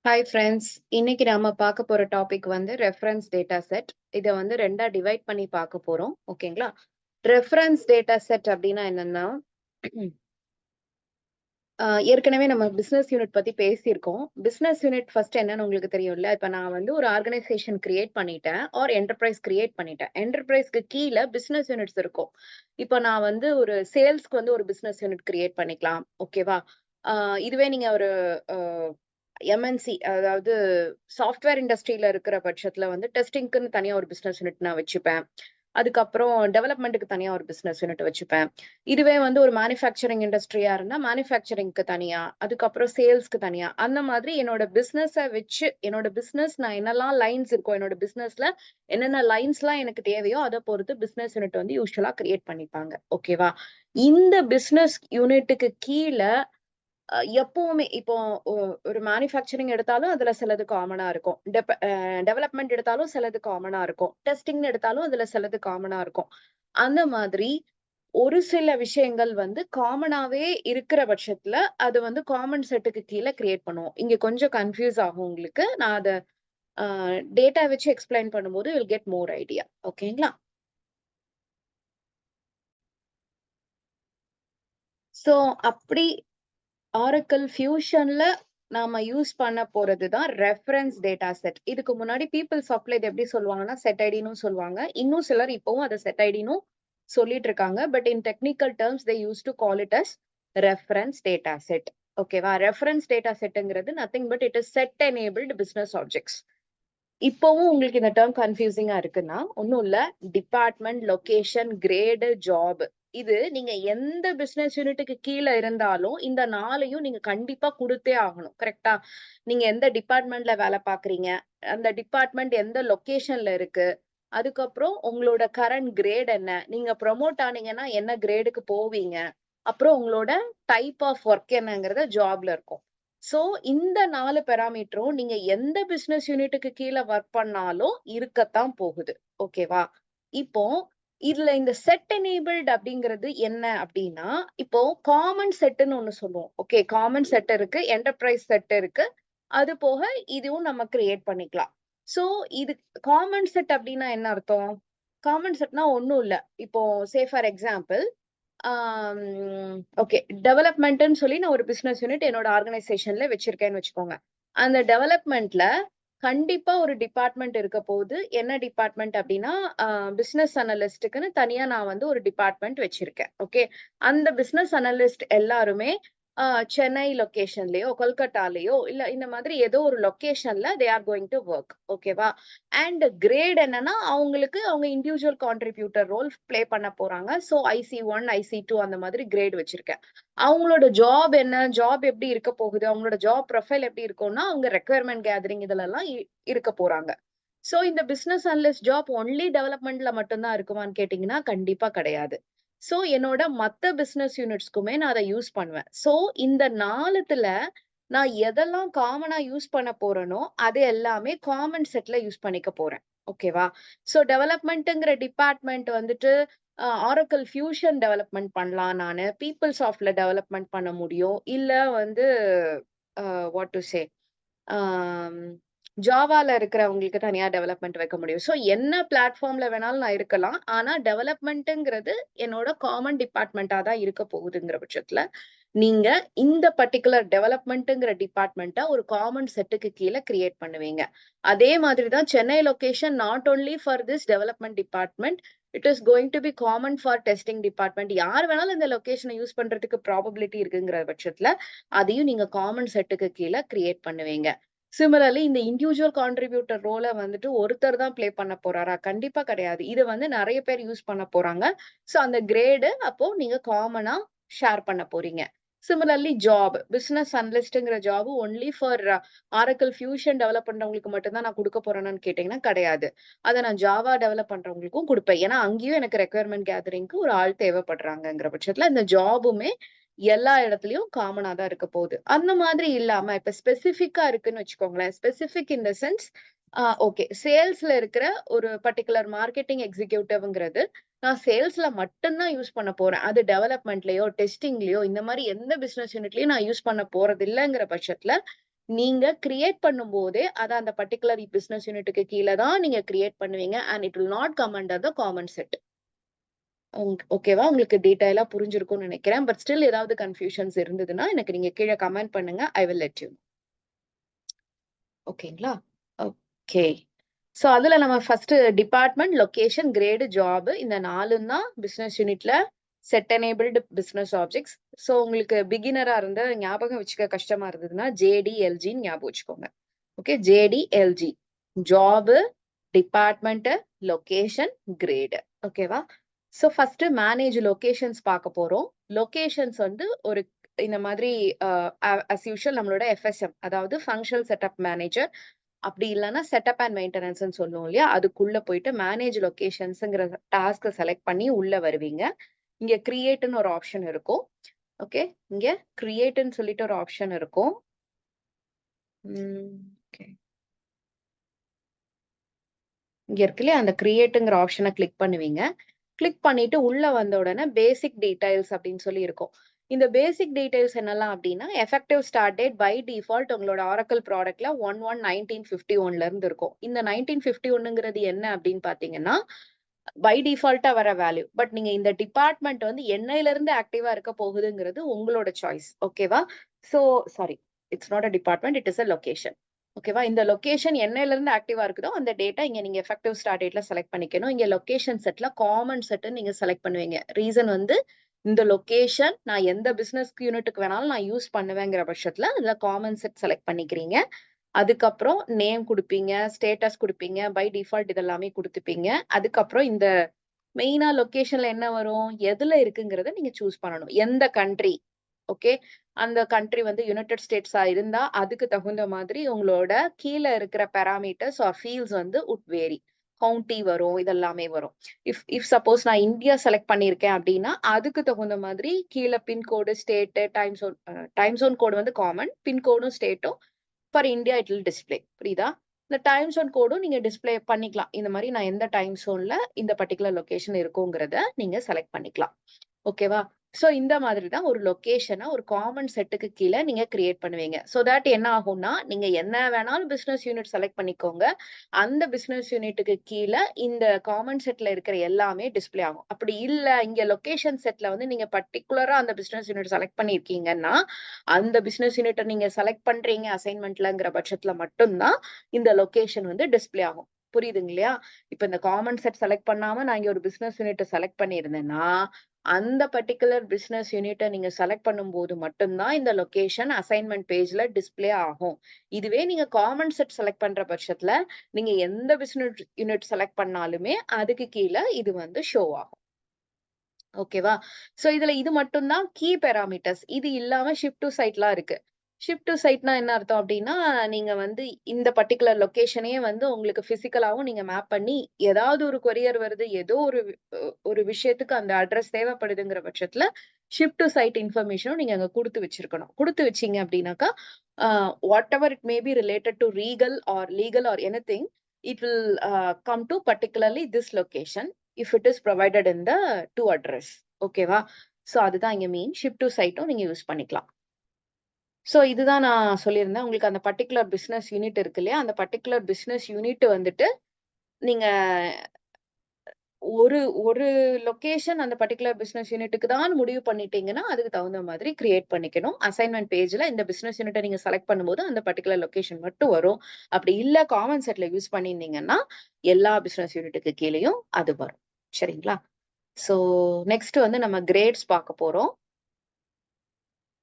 Hi friends. இன்னைக்கு நாம பார்க்க போற டாபிக் வந்து ரெஃபரன்ஸ் டேட்டா செட். இத வந்து 2ஆ டிவைட் பண்ணி பார்க்க போறோம். ஓகேங்களா? ரெஃபரன்ஸ் டேட்டா செட் அப்டின்னா என்னன்னா, ஏற்கனவே நம்ம பிசினஸ் யூனிட் பத்தி பேசியிருக்கோம். பிசினஸ் யூனிட் ஃபர்ஸ்ட் என்னன்னு உங்களுக்கு தெரியும்ல. இப்ப நான் வந்து ஒரு ஆர்கனைசேஷன் கிரியேட் பண்ணிட்டேன். என்டர்பிரைஸ் கிரியேட் பண்ணிட்டேன். என்டர்பிரைஸ்க்கு கீழ பிசினஸ் யூனிட்ஸ் இருக்கும். இப்ப நான் வந்து ஒரு சேல்ஸ்க்கு வந்து ஒரு பிசினஸ் யூனிட் கிரியேட் பண்ணிக்கலாம். ஓகேவா? அ இதுவே நீங்க ஒரு அ எம்என்சி அதாவது சாஃப்ட்வேர் இண்டஸ்ட்ரியில இருக்கிற பட்சத்துல வந்து டெஸ்டிங்க்குன்னு தனியா ஒரு பிசினஸ் யூனிட் நான் வச்சுப்பேன். அதுக்கப்புறம் டெவலப்மென்ட்க்கு தனியா ஒரு பிசினஸ் யூனிட் வச்சுப்பேன். இதுவே வந்து ஒரு மேனுஃபேக்சரிங் இண்டஸ்ட்ரியா இருந்தா மேனுஃபேக்சரிங்க்கு தனியா, அதுக்கப்புறம் சேல்ஸ்க்கு தனியா, அந்த மாதிரி என்னோட பிசினஸ வச்சு என்னோட பிசினஸ் நான் என்னலாம் லைன்ஸ் இருக்கோ, என்னோட பிசினஸ்ல என்னென்ன லைன்ஸ்லாம் எனக்கு தேவையோ அத பொறுத்து பிசினஸ் யூனிட் வந்து யூசுவலா கிரியேட் பண்ணிப்பாங்க. ஓகேவா? இந்த பிசினஸ் யூனிட்டுக்கு கீழ எப்பவுமே இப்போ ஒ ஒரு மேனுஃபேக்சரிங் எடுத்தாலும் அதுல சிலது காமனா இருக்கும். டெவலப்மென்ட் எடுத்தாலும் சிலது காமனா இருக்கும். டெஸ்டிங்ன்னு எடுத்தாலும் அதுல சிலது காமனா இருக்கும். அந்த மாதிரி ஒரு சில விஷயங்கள் வந்து காமனாவே இருக்கிற பட்சத்துல, அது வந்து காமன் செட்டுக்கு கீழ கிரியேட் பண்ணுவோம். இங்க கொஞ்சம் கன்ஃப்யூஸ் ஆகும் உங்களுக்கு. நான் அத அ டேட்டா வச்சு எக்ஸ்ப்ளைன் பண்ணும்போது you will get more idea. ஓகேங்களா? ஸோ அப்படி ஆரக்கிள் ஃபியூஷன்ல நாம யூஸ் பண்ண போறது தான் ரெஃபரன்ஸ் டேட்டா செட். இதுக்கு முன்னாடி பீப்பிள்சாஃப்ட்ல இத எப்படி சொல்லுவாங்கன்னா, செட் ஐடின்னும் சொல்லுவாங்க. இன்னும் சிலர் இப்பவும் அத செட் ஐடின்னும் சொல்லிட்டு இருக்காங்க. But in technical terms they use to call it as reference data set. ஓகேவா? ரெஃபரன்ஸ் டேட்டா செட்ங்கிறது nothing but it is set enabled business objects. இப்பவும் உங்களுக்கு இந்த டெர்ம் கன்ஃப்யூசிங்கா இருக்குன்னா, ஒண்ணும் இல்ல. Department, location, grade, job. இது நீங்க எந்த பிசினஸ் யூனிட்டுக்கு கீழ இருந்தாலும், இந்த 4யும் நீங்க கண்டிப்பா குடுத்தே ஆகணும். கரெக்ட்டா? நீங்க எந்த டிபார்ட்மெண்ட்ல வேல பார்க்குறீங்க? அந்த டிபார்ட்மெண்ட் எந்த லொகேஷன்ல இருக்கு? அதுக்கப்புறம் உங்களோட கரண்ட் கிரேட் என்ன? நீங்க ப்ரமோட் ஆனீங்கன்னா என்ன கிரேடுக்கு போவீங்க? அப்புறம் உங்களோட டைப் ஆஃப் ஒர்க் என்னங்கிறத ஜாப்ல இருக்கும். சோ, இந்த 4 பாராமீட்டரும் நீங்க எந்த பிசினஸ் யூனிட்டுக்கு கீழ வொர்க் பண்ணாலும் இருக்கத்தான் போகுது. ஓகேவா? இப்போ இதுல இந்த செட் எனேபிள்ட் அப்படிங்கிறது என்ன அப்படின்னா, இப்போ காமன் செட்ன்னு ஒண்ணு சொல்லுவோம். ஓகே. காமன் செட் இருக்கு. என்டர்பிரைஸ் செட் இருக்கு. அது போக இதுவும் நம்ம கிரியேட் பண்ணிக்கலாம். சோ, இது காமன் செட் அப்படின்னா என்ன அர்த்தம்? காமன் செட்னா ஒண்ணும் இல்ல. இப்போ ஃபார் எக்ஸாம்பிள் ஆம், ஓகே. டெவலப்மென்ட்ன்னு சொல்லி நான் ஒரு பிசினஸ் யூனிட் என்னோட ஆர்கனைசேஷன்ல வச்சிருக்கேன்னு வச்சுக்கோங்க. அந்த டெவலப்மென்ட்ல கண்டிப்பா ஒரு டிபார்ட்மெண்ட் இருக்க போகுது. என்ன டிபார்ட்மெண்ட் அப்டின்னா, அ பிசினஸ் அனலிஸ்ட்க்குன்னு தனியா நான் வந்து ஒரு டிபார்ட்மெண்ட் வச்சிருக்கேன். ஓகே. அந்த பிசினஸ் அனலிஸ்ட் எல்லாருமே அ சென்னை லொகேஷன்லயோ, கொல்கட்டாலயோ இல்ல இந்த மாதிரி ஏதோ ஒரு லொகேஷன்ல they are going to work. ஓகேவா? அண்ட் கிரேட் என்னன்னா, அவங்களுக்கு அவங்க இண்டிவிஜுவல் கான்ட்ரிபியூட்டர் ரோல் ப்ளே பண்ண போறாங்க. சோ IC1, IC2 அந்த மாதிரி கிரேட் வச்சிருக்கேன். அவங்களோட ஜாப் என்ன? ஜாப் எப்படி இருக்க போகுது? அவங்களோட ஜாப் ப்ரொஃபைல் எப்படி இருக்கும்னா, அவங்க ரெக்யர்மென்ட் கேதரிங் இதுலலாம் இருக்க போறாங்க. சோ இந்த பிசினஸ் அனலிஸ்ட் ஜாப் ஒன்லி டெவலப்மென்ட்ல மட்டும் தான் இருக்குமான்னு கேட்டீங்கன்னா, கண்டிப்பா கிடையாது. சோ என்னோட மத்த பிசினஸ் யூனிட்ஸ்க்குமே நான் அத யூஸ் பண்ணுவேன். சோ இந்த 4த்துல நான் எதெல்லாம் காமனா யூஸ் பண்ண போறேனோ, அது எல்லாமே காமன் செட்ல யூஸ் பண்ணிக்க போறேன். ஓகேவா? சோ டெவலப்மென்ட்ங்கிற டிபார்ட்மெண்ட் வந்துட்டு ஆரக்கிள் ஃபியூஷன் டெவலப்மென்ட் பண்ணலாம் நானு. பீப்பிள்சாஃப்ட்ல டெவலப்மென்ட் பண்ண முடியும். இல்ல வந்து வாட் டூ சே ஆம், ஜாவால இருக்கிறவங்களுக்கு தனியா டெவலப்மென்ட் வைக்க முடியும். சோ என்ன பிளாட்ஃபார்ம்ல வேணாலும் நான் இருக்கலாம். ஆனா டெவலப்மென்ட்ங்கிறது என்னோட காமன் டிபார்ட்மென்ட்டா தான் இருக்க போகுதுங்கிற பட்சத்துல, நீங்க இந்த பர்ட்டிகுலர் டெவலப்மென்ட்ங்கிற டிபார்ட்மென்ட்ட ஒரு காமன் செட்டுக்கு கீழ கிரியேட் பண்ணுவீங்க. அதே மாதிரி தான் Chennai location not only for this development department. It is going to be common for testing department. யார் வேணாலும் இந்த லொகேஷன யூஸ் பண்றதுக்கு ப்ராபபிலிட்டி இருக்குங்கிற பட்சத்துல, அதையும் நீங்க காமன் செட்டுக்கு கீழ கிரியேட் பண்ணுவீங்க. சிமிலர்லி இந்த இண்டிவிஜுவல் கான்ட்ரிபியூட்டர் ரோல வந்துட்டு ஒருத்தர் தான் ப்ளே பண்ண போறாரா? கண்டிப்பா கிடையாது. இத வந்து நெறைய பேர் யூஸ் பண்ண போறாங்க. சோ அந்த கிரேடு அப்போ நீங்க காமனா ஷேர் பண்ண போறீங்க. சிமிலர்லி ஜாப், பிசினஸ் அனலிஸ்ட்ங்கிற job only for Oracle Fusion develop பண்றவங்களுக்கு மட்டும் தான் நான் குடுக்க போறேனான்னு கேட்டீங்கன்னா கிடையாது. அத நான் ஜாவா டெவலப் பண்றவங்களுக்கும் குடுப்பேன். ஏன்னா, அங்கேயும் எனக்கு ரெக்யர்மென்ட் கேதரிங்க்கு ஒரு ஆள் தேவைப்படுறாங்கங்கிற பட்சத்துல, இந்த ஜாபுமே எல்லா இடத்துலயும் காமனா தான் இருக்க போகுது. அந்த மாதிரி இல்லாம இப்ப ஸ்பெசிஃபிக்கா இருக்குன்னு வச்சுக்கோங்களேன். Specific in the sense okay. சேல்ஸ்ல இருக்கிற ஒரு பர்ட்டிகுலர் மார்க்கெட்டிங் எக்ஸிக்யூட்டிவ்ங்கிறது, நான் சேல்ஸ்ல மட்டும் தான் யூஸ் பண்ண போறேன். அது டெவலப்மென்ட்லயோ, டெஸ்டிங்லயோ இந்த மாரி எந்த பிசினஸ் யூனிட்லயும் நான் யூஸ் பண்ண போறதில்லங்கிற பட்சத்துல, நீங்க கிரியேட் பண்ணும்போதே அதை அந்த பர்டிகுலர் பிசினஸ் யூனிட்டுக்கு கீழே தான் நீங்க கிரியேட் பண்ணுவீங்க and it will not come under the common set. ஓகேவா? உங்களுக்கு டீடைலா புரிஞ்சிருக்கும்னு நினைக்கிறேன். பட் ஸ்டில் ஏதாவது கன்ஃபியூஷன்ஸ் இருந்ததுன்னா எனக்கு நீங்க கீழே கமெண்ட் பண்ணுங்க. I will let you. ஓகேங்களா? ஓகே. ஸோ அதுல நம்ம first department, location, grade, job இந்த 4ம் தான் பிசினஸ் யூனிட்ல set enabled business objects. So உங்களுக்கு பிகினரா இருந்து ஞாபகம் வச்சுக்க கஷ்டமா இருந்ததுன்னா JDLGன்னு ஞாபகம் வச்சுக்கோங்க. Okay, JDLG job, department, location, grade. ஓகேவா? ஸோ ஃபர்ஸ்ட் மேனேஜ் லொகேஷன்ஸ் பார்க்க போறோம். லொகேஷன்ஸ் வந்து ஒரு இந்த மாதிரி அஸ் யூஷுவல் நம்மளோட FSM, அதாவது ஃபங்க்ஷனல் செட்டப் மேனேஜர், அப்படி இல்லைன்னா செட்டப் அண்ட் மெயின்டெனன்ஸ்ன்னு சொல்லுவோம் இல்லையா, அதுக்குள்ள போயிட்டு மேனேஜ் லொகேஷன்ஸ்ங்கிற டாஸ்க் செலக்ட் பண்ணி உள்ள வருவீங்க. இங்க கிரியேட்னு ஒரு ஆப்ஷன் இருக்கும். ஓகே, இங்க கிரியேட்னு சொல்லிட்டு ஒரு ஆப்ஷன் இருக்கும். ஓகே, இங்க இருக்கு இல்லையா, அந்த கிரியேட்டுங்கிற ஆப்ஷனை கிளிக் பண்ணுவீங்க. கிளிக் பண்ணிட்டு உள்ள வந்த உடனே பேசிக் டீடைல்ஸ் அப்படின்னு சொல்லி இருக்கும். இந்த பேசிக் டீடைல்ஸ் என்னெல்லாம் அப்படின்னா, effective start date by default உங்களோட ஆரக்கிள் ப்ராடக்ட்ல 1/1/1951 இருந்து இருக்கும். இந்த 1951ங்கிறது என்ன அப்படின்னு பாத்தீங்கன்னா பை டிஃபால்ட்டா வர வேல்யூ. பட் நீங்க இந்த டிபார்ட்மெண்ட் வந்து என்னையில இருந்து ஆக்டிவா இருக்க போகுதுங்கிறது உங்களோட சாய்ஸ். ஓகேவா? So sorry, it's not a department, it is a location. ஓகேவா? இந்த லொகேஷன் என்னையில இருந்து ஆக்டிவா இருக்குதோ அந்த டேட்டா இங்க நீங்க எஃபெக்டிவ் ஸ்டார்ட் டேட்ல செலக்ட் பண்ணிக்கணும். இங்க லொகேஷன் செட்ல காமன் செட் நீங்க செலக்ட் பண்ணுவீங்க. ரீசன் வந்து இந்த லொகேஷன் நான் எந்த பிசினஸ் யூனிட்டுக்கு வேணாலும் நான் யூஸ் பண்ணுவேங்கிற பட்சத்துல அதுல காமன் செட் செலக்ட் பண்ணிக்கிறீங்க. அதுக்கப்புறம் நேம் கொடுப்பீங்க, ஸ்டேட்டஸ் கொடுப்பீங்க, பை டிஃபால்ட் இதெல்லாமே கொடுத்துப்பீங்க. அதுக்கப்புறம் இந்த மெயினா லொகேஷன்ல என்ன வரும், எதுல இருக்குங்கிறத நீங்க சூஸ் பண்ணணும். எந்த கண்ட்ரி, ஓகே, அந்த கண்ட்ரி வந்து யுனைடெட் ஸ்டேட்ஸா இருந்தா அதுக்கு தகுந்த மாதிரி உங்களோட கீழே இருக்கிற பேராமீட்டர்ஸ் ஆர் ஃபீல்ட்ஸ் வந்து உட் வேரி. கவுண்டி வரும், இதெல்லாமே வரும். இஃப் சப்போஸ் நான் இந்தியா செலக்ட் பண்ணியிருக்கேன் அப்படின்னா அதுக்கு தகுந்த மாதிரி கீழே pincode, state, time zone code வந்து காமன், பின்கோடும் ஸ்டேட்டும் for India it will display. புரியுதா? இந்த டைம் ஜோன் கோடும் நீங்க டிஸ்பிளே பண்ணிக்கலாம். இந்த மாதிரி நான் எந்த டைம் ஜோன்ல இந்த பர்டிகுலர் லொகேஷன் இருக்குங்கிறத நீங்க செலக்ட் பண்ணிக்கலாம். ஓகேவா? சோ இந்த மாதிரி தான் ஒரு லொகேஷனை ஒரு காமன் செட்டுக்கு கீழே நீங்க கிரியேட் பண்ணுவீங்க. சோ தட் என்ன ஆகும்னா நீங்க என்ன வேணாலும் பிசினஸ் யூனிட் செலக்ட் பண்ணிக்கோங்க, அந்த பிசினஸ் யூனிட்டுக்கு கீழே இந்த காமன் செட்ல இருக்கிற எல்லாமே டிஸ்பிளே ஆகும். அப்படி இல்ல இங்க லொகேஷன் செட்ல வந்து நீங்க பர்டிகுலரா அந்த பிசினஸ் யூனிட் செலக்ட் பண்ணிருக்கீங்கன்னா அந்த பிசினஸ் யூனிட்டை நீங்க செலக்ட் பண்றீங்க அசைன்மெண்ட்லங்கிற பட்சத்துல மட்டும்தான் இந்த லொகேஷன் வந்து டிஸ்பிளே ஆகும். புரியுதுங்க இல்லையா? இப்ப இந்த காமன் செட் செலக்ட் பண்ணாம நான் இங்க ஒரு பிசினஸ் யூனிட்டை செலக்ட் பண்ணியிருந்தேன்னா அந்த பர்டிகுலர் பிசினஸ் யூனிட்டை நீங்க செலக்ட் பண்ணும்போது மட்டும்தான் இந்த லொகேஷன் அசைன்மெண்ட் பேஜ்ல டிஸ்பிளே ஆகும். இதுவே நீங்க காமன் செட் செலக்ட் பண்ற பட்சத்துல நீங்க எந்த பிசினஸ் யூனிட் செலக்ட் பண்ணாலுமே அதுக்கு கீழே இது வந்து ஷோ ஆகும். ஓகேவா? சோ இதுல இது மட்டும் தான் கீ பேராமீட்டர்ஸ். இது இல்லாம ஷிஃப்ட் டு சைட்லாம் இருக்கு. ஷிஃப்ட் டு சைட்னா என்ன அர்த்தம் அப்படின்னா, நீங்க வந்து இந்த பர்ட்டிகுலர் லொகேஷனையே வந்து உங்களுக்கு பிசிக்கலாவும் நீங்க மேப் பண்ணி ஏதாவது ஒரு கொரியர் வருது, ஏதோ ஒரு விஷயத்துக்கு அந்த அட்ரஸ் தேவைப்படுதுங்கிற பட்சத்துல ஷிஃப்ட் டு சைட் இன்ஃபர்மேஷனும் நீங்க அங்க குடுத்து வச்சிருக்கணும். குடுத்து வச்சீங்க அப்படின்னாக்கா, what ever it may be related to legal or anything, it will come to particularly this location if it is provided in the to address. ஓகேவா? சோ அதுதான் இங்க மீன். ஷிஃப்ட் டு சைட்டும் நீங்க யூஸ் பண்ணிக்கலாம். சோ இதுதான் நான் சொல்லியிருந்தேன். உங்களுக்கு அந்த பர்ட்டிகுலர் பிசினஸ் யூனிட் இருக்கு இல்லையா, அந்த பர்ட்டிகுலர் பிசினஸ் யூனிட் வந்துட்டு நீங்க ஒரு ஒரு லொகேஷன் அந்த பர்ட்டிகுலர் பிசினஸ் யூனிட்டுக்கு தான் முடிவு பண்ணிட்டீங்கன்னா அதுக்கு தகுந்த மாதிரி கிரியேட் பண்ணிக்கணும். அசைன்மெண்ட் பேஜ்ல இந்த பிசினஸ் யூனிட்டை நீங்க செலக்ட் பண்ணும்போது அந்த பர்ட்டிகுலர் லொகேஷன் மட்டும் வரும். அப்படி இல்ல காமன் செட்ல யூஸ் பண்ணியிருந்தீங்கன்னா எல்லா பிசினஸ் யூனிட்டுக்கு கீழேயும் அது வரும். சரிங்களா? சோ நெக்ஸ்ட் வந்து நம்ம கிரேட்ஸ் பார்க்க போறோம்.